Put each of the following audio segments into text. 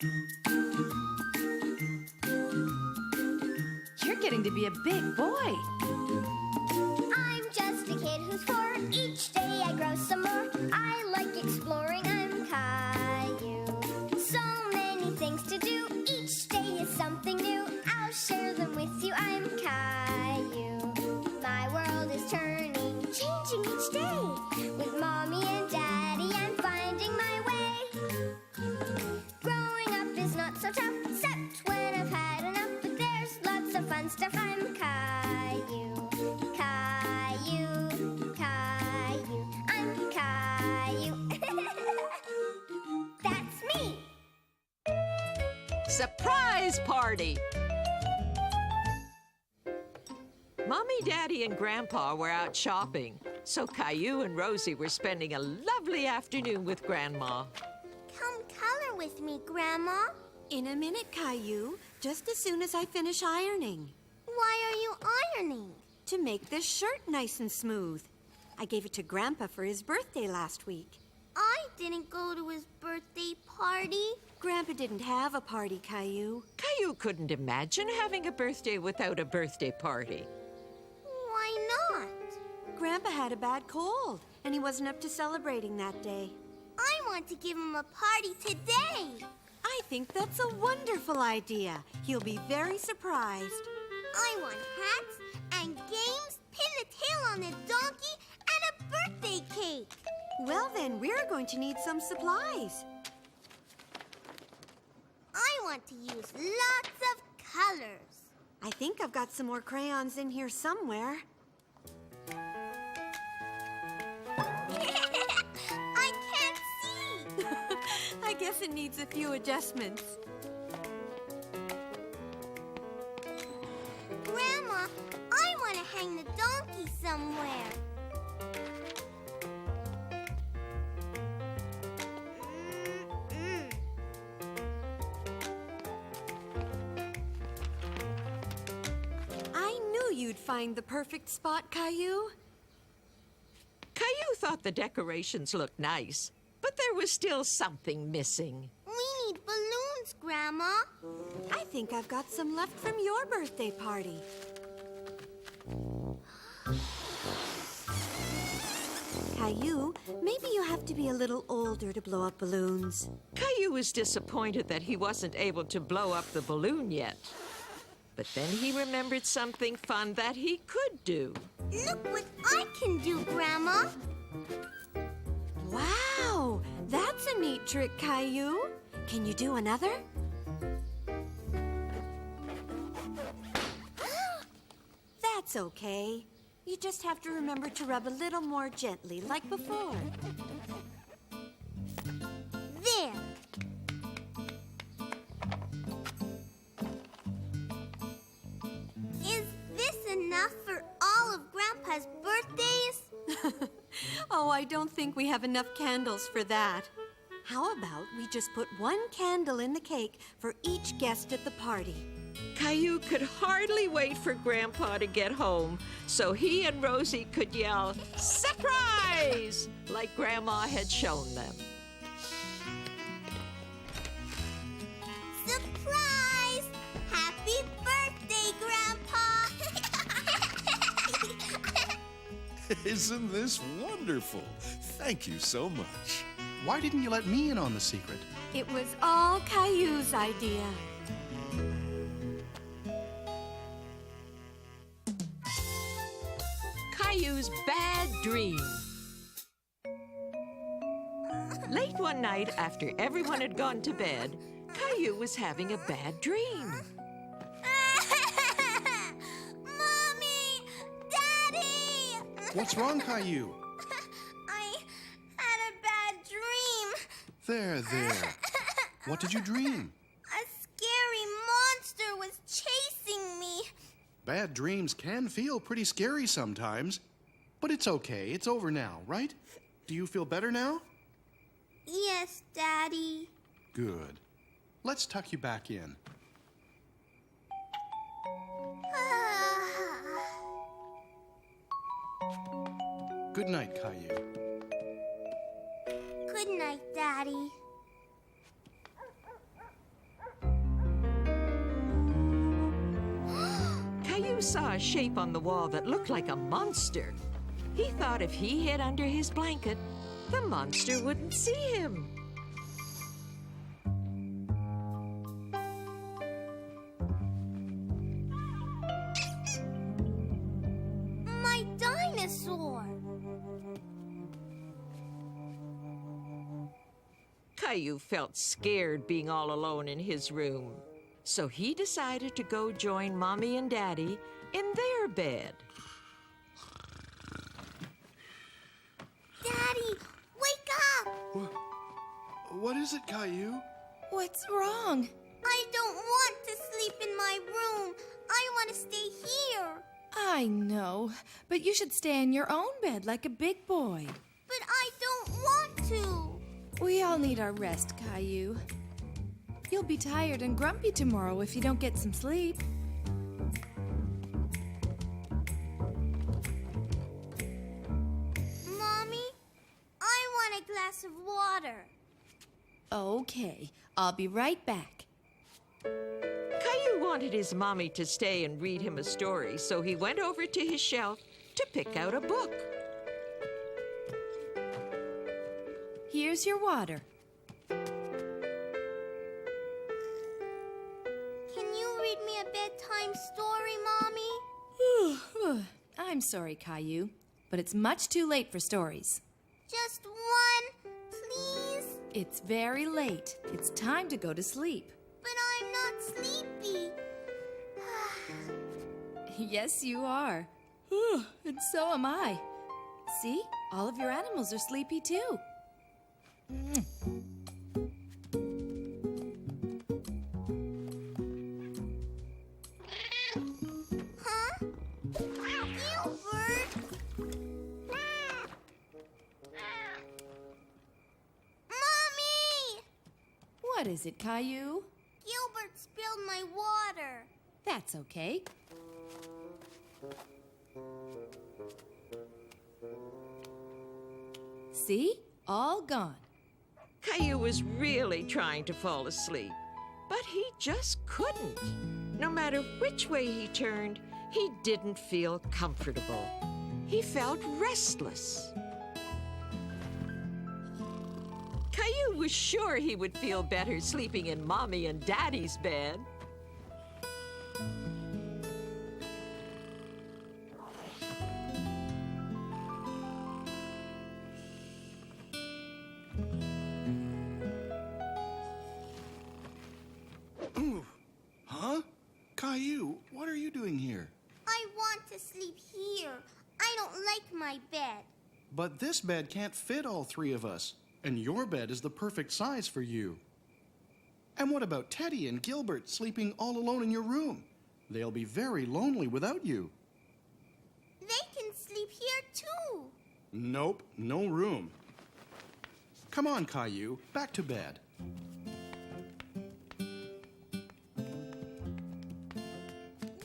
You're getting to be a big boy. I'm just a kid who's 4. Each day I grow some more. I like exploring. I'm Caillou. So many things to do. Each day is something new. I'll share them with you. I'm Caillou. My world is turning, changing each day. With Mommy and Daddy, I'm finding my way. Growing up is not so tough, except when I've had enough. But there's lots of fun stuff. I'm Caillou. Caillou, Caillou, I'm Caillou. That's me. Surprise party! Mommy, Daddy, and Grandpa were out shopping, so Caillou and Rosie were spending a lovely afternoon with Grandma. Come color with me, Grandma. In a minute, Caillou, just as soon as I finish ironing. Why are you ironing? To make this shirt nice and smooth. I gave it to Grandpa for his birthday last week. I didn't go to his birthday party. Grandpa didn't have a party, Caillou. Caillou couldn't imagine having a birthday without a birthday party. Why not? Grandpa had a bad cold, and he wasn't up to celebrating that day. I want to give him a party today. I think that's a wonderful idea. He'll be very surprised. I want hats and games, pin the tail on the donkey, and a birthday cake. Well, then, we're going to need some supplies. I want to use lots of colors. I think I've got some more crayons in here somewhere. I can't see. I guess it needs a few adjustments. Grandma, I want to hang the donkey somewhere. I knew you'd find the perfect spot, Caillou. Caillou thought the decorations looked nice, but there was still something missing. We need balloons, Grandma. I think I've got some left from your birthday party. Caillou, maybe you have to be a little older to blow up balloons. Caillou was disappointed that he wasn't able to blow up the balloon yet. But then he remembered something fun that he could do. Look what I can do, Grandma. Wow, that's a neat trick, Caillou. Can you do another? That's okay. You just have to remember to rub a little more gently, like before. There. Is this enough for all of Grandpa's birthdays? Oh, I don't think we have enough candles for that. How about we just put one candle in the cake for each guest at the party? Caillou could hardly wait for Grandpa to get home so he and Rosie could yell, "Surprise!" like Grandma had shown them. Surprise! Happy birthday, Grandpa! Isn't this wonderful? Thank you so much. Why didn't you let me in on the secret? It was all Caillou's idea. Caillou's bad dream. Late one night, after everyone had gone to bed, Caillou was having a bad dream. Mommy! Daddy! What's wrong, Caillou? I had a bad dream. There. What did you dream? A scary monster was chasing me. Bad dreams can feel pretty scary sometimes. But it's okay. It's over now, right? Do you feel better now? Yes, Daddy. Good. Let's tuck you back in. Good night, Caillou. Good night, Daddy. Caillou saw a shape on the wall that looked like a monster. He thought if he hid under his blanket, the monster wouldn't see him. My dinosaur! Caillou felt scared being all alone in his room. So he decided to go join Mommy and Daddy in their bed. Daddy, wake up! What is it, Caillou? What's wrong? I don't want to sleep in my room. I want to stay here. I know, but you should stay in your own bed like a big boy. But I don't want to. We all need our rest, Caillou. You'll be tired and grumpy tomorrow if you don't get some sleep. Mommy, I want a glass of water. Okay, I'll be right back. Caillou wanted his mommy to stay and read him a story, so he went over to his shelf to pick out a book. Here's your water. Can you read me a bedtime story, Mommy? I'm sorry, Caillou, but it's much too late for stories. Just one, please? It's very late. It's time to go to sleep. But I'm not sleepy. Yes, you are. And so am I. See? All of your animals are sleepy too. Huh? Gilbert? Mommy! What is it, Caillou? Gilbert spilled my water. That's okay. See? All gone. Caillou was really trying to fall asleep, but he just couldn't. No matter which way he turned, he didn't feel comfortable. He felt restless. Caillou was sure he would feel better sleeping in Mommy and Daddy's bed. Huh? Caillou, what are you doing here? I want to sleep here. I don't like my bed. But this bed can't fit all three of us, and your bed is the perfect size for you. And what about Teddy and Gilbert sleeping all alone in your room? They'll be very lonely without you. They can sleep here too. Nope, no room. Come on, Caillou, back to bed.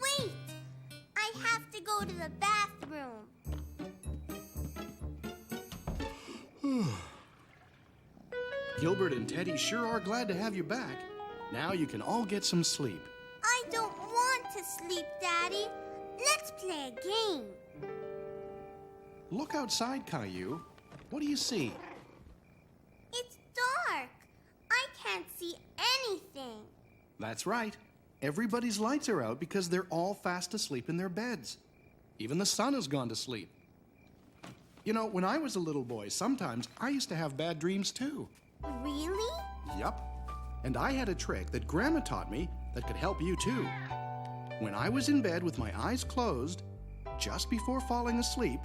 Wait! I have to go to the bathroom. Gilbert and Teddy sure are glad to have you back. Now you can all get some sleep. I don't want to sleep, Daddy. Let's play a game. Look outside, Caillou. What do you see? It's dark. I can't see anything. That's right. Everybody's lights are out because they're all fast asleep in their beds. Even the sun has gone to sleep. You know, when I was a little boy, sometimes I used to have bad dreams too. Really? Yup. And I had a trick that Grandma taught me that could help you too. When I was in bed with my eyes closed, just before falling asleep,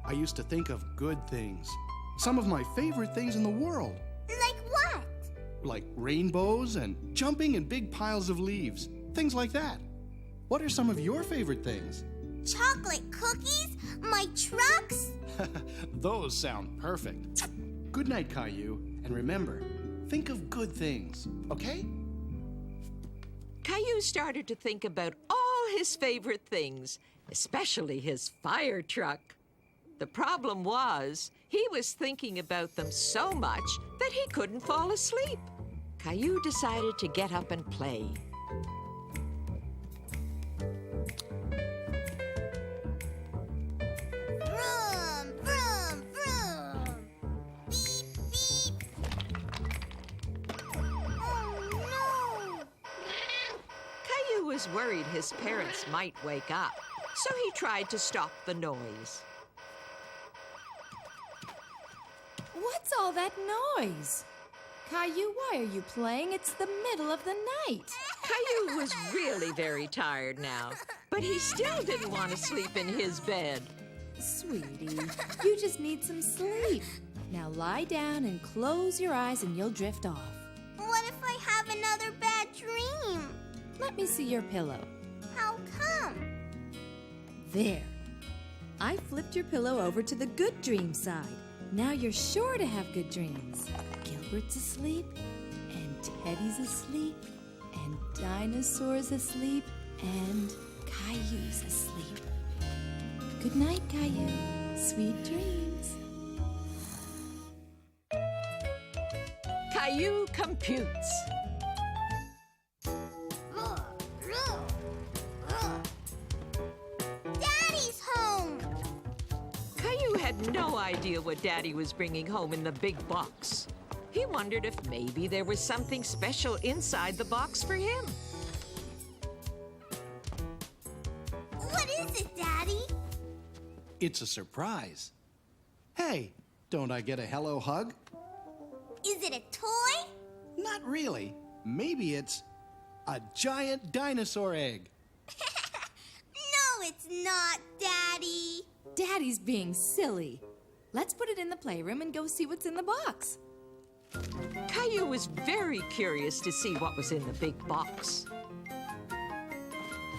I used to think of good things. Some of my favorite things in the world. Like what? Like rainbows and jumping in big piles of leaves. Things like that. What are some of your favorite things? Chocolate cookies? My trucks? Those sound perfect. Good night, Caillou. And remember, think of good things, okay? Caillou started to think about all his favorite things, especially his fire truck. The problem was, he was thinking about them so much that he couldn't fall asleep. Caillou decided to get up and play. was worried his parents might wake up, so he tried to stop the noise. What's all that noise? Caillou, why are you playing? It's the middle of the night. Caillou was really very tired now, but he still didn't want to sleep in his bed. Sweetie, you just need some sleep. Now lie down and close your eyes and you'll drift off. What if I have another bad dream? Let me see your pillow. How come? There. I flipped your pillow over to the good dream side. Now you're sure to have good dreams. Gilbert's asleep, and Teddy's asleep, and Dinosaur's asleep, and Caillou's asleep. Good night, Caillou. Sweet dreams. Caillou computes. Daddy's home! Caillou had no idea what Daddy was bringing home in the big box. He wondered if maybe there was something special inside the box for him. What is it, Daddy? It's a surprise. Hey, don't I get a hello hug? Is it a toy? Not really. Maybe it's a giant dinosaur egg. No, it's not, Daddy. Daddy's being silly. Let's put it in the playroom and go see what's in the box. Caillou was very curious to see what was in the big box.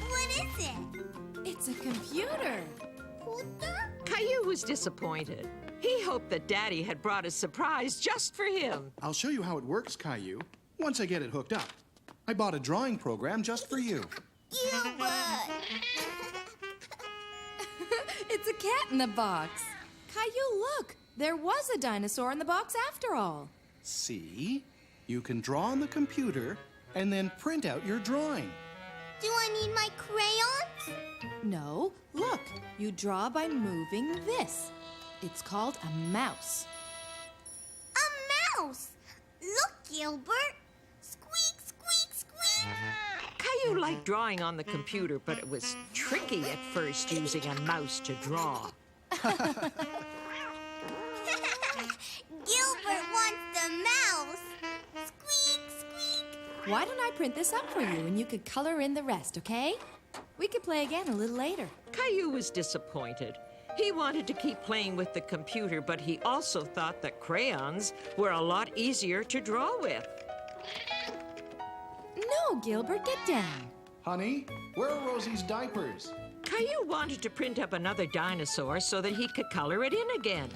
What is it? It's a computer. Computer? Caillou was disappointed. He hoped that Daddy had brought a surprise just for him. I'll show you how it works, Caillou, once I get it hooked up. I bought a drawing program just for you. Gilbert! It's a cat in the box. Caillou, look. There was a dinosaur in the box after all. See? You can draw on the computer and then print out your drawing. Do I need my crayons? No, look. You draw by moving this. It's called a mouse. A mouse! Look, Gilbert! Squeak, squeak, squeak! Caillou liked drawing on the computer, but it was tricky at first using a mouse to draw. Gilbert wants the mouse! Squeak, squeak! Why don't I print this up for you and you could color in the rest, okay? We could play again a little later. Caillou was disappointed. He wanted to keep playing with the computer, but he also thought that crayons were a lot easier to draw with. No, Gilbert, get down. Honey, where are Rosie's diapers? Caillou wanted to print up another dinosaur so that he could color it in again.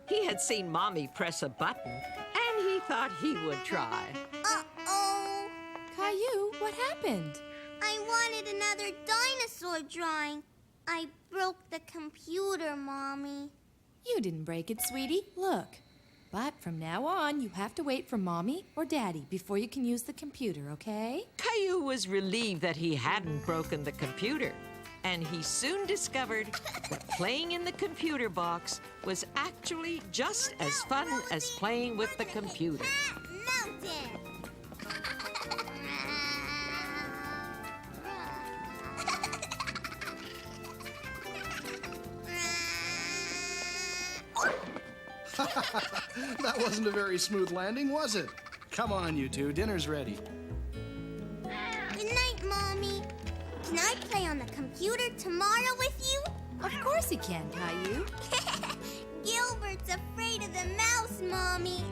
He had seen Mommy press a button, and he thought he would try. Uh-oh! Caillou, what happened? I wanted another dinosaur drawing. I broke the computer, Mommy. You didn't break it, sweetie. Look. But from now on, you have to wait for Mommy or Daddy before you can use the computer, okay? Caillou was relieved that he hadn't broken the computer, and he soon discovered that playing in the computer box was actually just as fun as playing with the computer. Mountain! That wasn't a very smooth landing, was it? Come on, you two. Dinner's ready. Good night, Mommy. Can I play on the computer tomorrow with you? Of course he can, Caillou. Gilbert's afraid of the mouse, Mommy.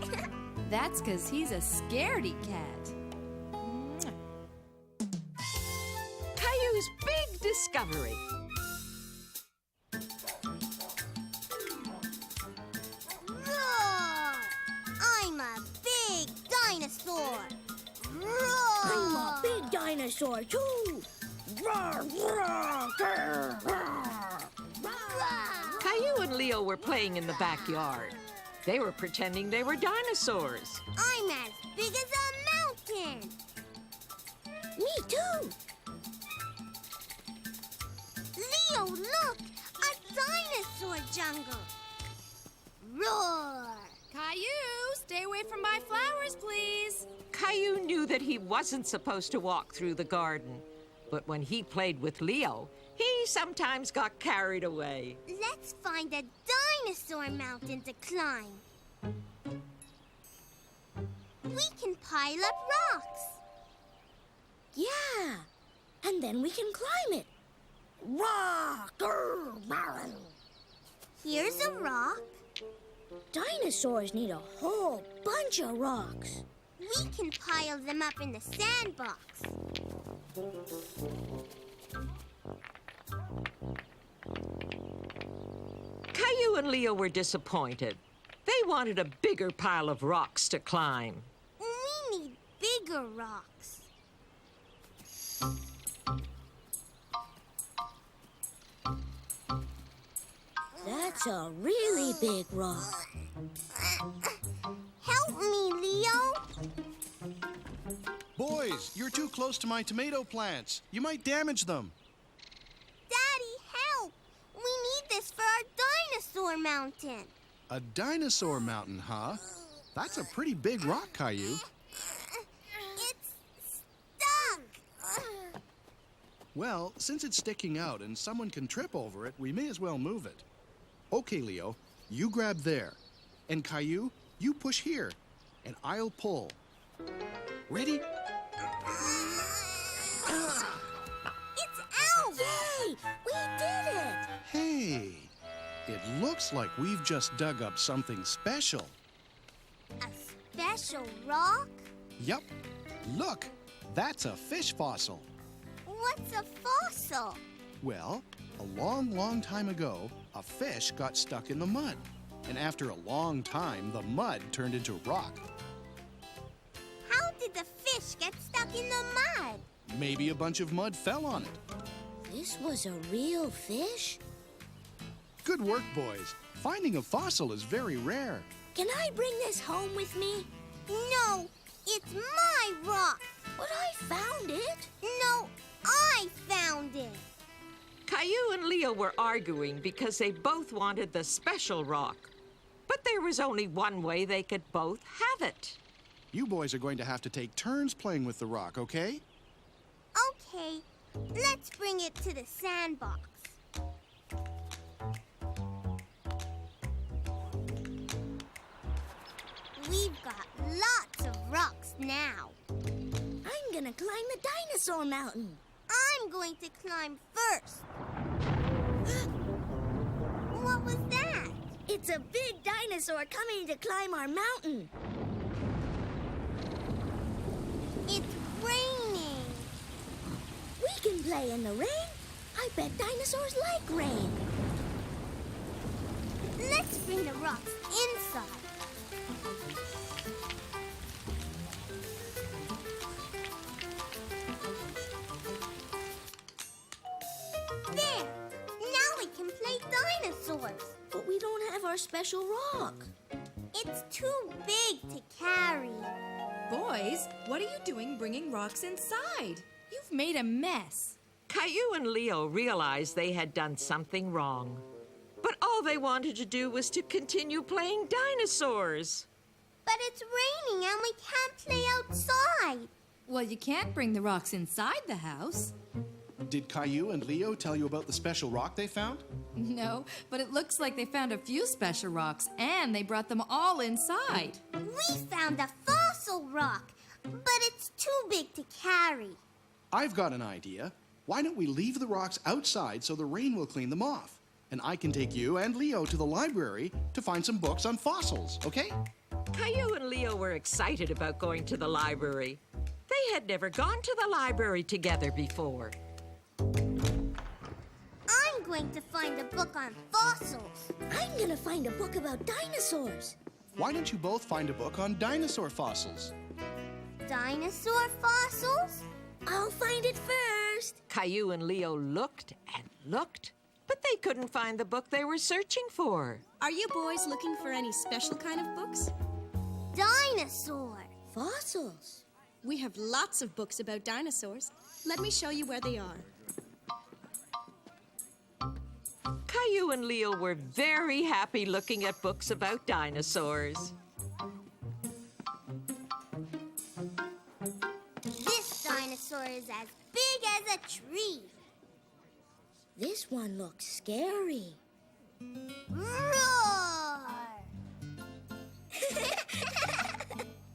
That's because he's a scaredy cat. Caillou's big discovery. Roar! I'm a big dinosaur. Roar! I'm a big dinosaur too. Roar, roar, grr, roar. Caillou and Leo were playing in the backyard. They were pretending they were dinosaurs. I'm as big as a mountain. Me too. Leo, look! A dinosaur jungle. Roar! Caillou, stay away from my flowers, please. Caillou knew that he wasn't supposed to walk through the garden, But when he played with Leo, he sometimes got carried away. Let's find a dinosaur mountain to climb. We can pile up rocks. Yeah, and then we can climb it. Rock! Here's a rock. Dinosaurs need a whole bunch of rocks. We can pile them up in the sandbox. Caillou and Leo were disappointed. They wanted a bigger pile of rocks to climb. We need bigger rocks. That's a really big rock. Help me, Leo. Boys, you're too close to my tomato plants. You might damage them. Daddy, help. We need this for our dinosaur mountain. A dinosaur mountain, huh? That's a pretty big rock, Caillou. It's stuck. Well, since it's sticking out and someone can trip over it, we may as well move it. Okay, Leo, you grab there. And Caillou, you push here. And I'll pull. Ready? It's out. Yay! We did it! Hey, it looks like we've just dug up something special. A special rock? Yup. Look, that's a fish fossil. What's a fossil? Well, a long, long time ago, a fish got stuck in the mud. And after a long time, the mud turned into rock. How did the fish get stuck in the mud? Maybe a bunch of mud fell on it. This was a real fish? Good work, boys. Finding a fossil is very rare. Can I bring this home with me? No, it's my rock. But I found it. No, I found it. Caillou and Leo were arguing because they both wanted the special rock. But there was only one way they could both have it. You boys are going to have to take turns playing with the rock, okay? Okay, let's bring it to the sandbox. We've got lots of rocks now. I'm gonna climb the dinosaur mountain. I'm going to climb first. What was that? It's a big dinosaur coming to climb our mountain. It's raining. We can play in the rain. I bet dinosaurs like rain. Let's bring the rocks inside. There! Now we can play dinosaurs. But we don't have our special rock. It's too big to carry. Boys, what are you doing bringing rocks inside? You've made a mess. Caillou and Leo realized they had done something wrong. But all they wanted to do was to continue playing dinosaurs. But it's raining and we can't play outside. Well, you can't bring the rocks inside the house. Did Caillou and Leo tell you about the special rock they found? No, but it looks like they found a few special rocks, and they brought them all inside. We found a fossil rock, but it's too big to carry. I've got an idea. Why don't we leave the rocks outside so the rain will clean them off? And I can take you and Leo to the library to find some books on fossils, okay? Caillou and Leo were excited about going to the library. They had never gone to the library together before. I'm going to find a book on fossils. I'm gonna find a book about dinosaurs. Why don't you both find a book on dinosaur fossils? Dinosaur fossils? I'll find it first. Caillou and Leo looked and looked, but they couldn't find the book they were searching for. Are you boys looking for any special kind of books? Dinosaur. Fossils. We have lots of books about dinosaurs. Let me show you where they are. Caillou and Leo were very happy looking at books about dinosaurs. This dinosaur dinosaur is as big as a tree. This one looks scary. Roar!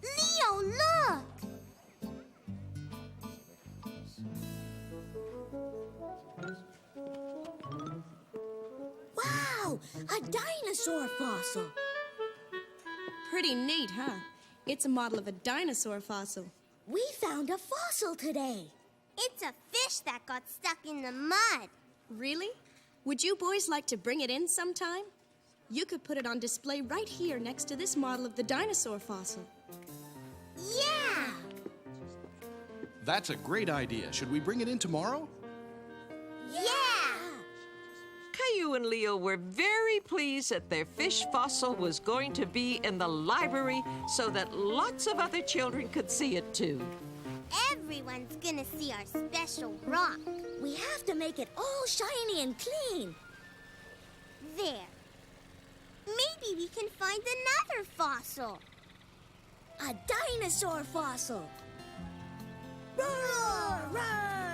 Leo, look! Wow, a dinosaur fossil. Pretty neat, huh? It's a model of a dinosaur fossil. We found a fossil today. It's a fish that got stuck in the mud. Really? Would you boys like to bring it in sometime? You could put it on display right here next to this model of the dinosaur fossil. Yeah! That's a great idea. Should we bring it in tomorrow? Yeah! Caillou and Leo were very pleased that their fish fossil was going to be in the library so that lots of other children could see it too. Everyone's gonna see our special rock. We have to make it all shiny and clean. There. Maybe we can find another fossil. A dinosaur fossil. Roar, roar!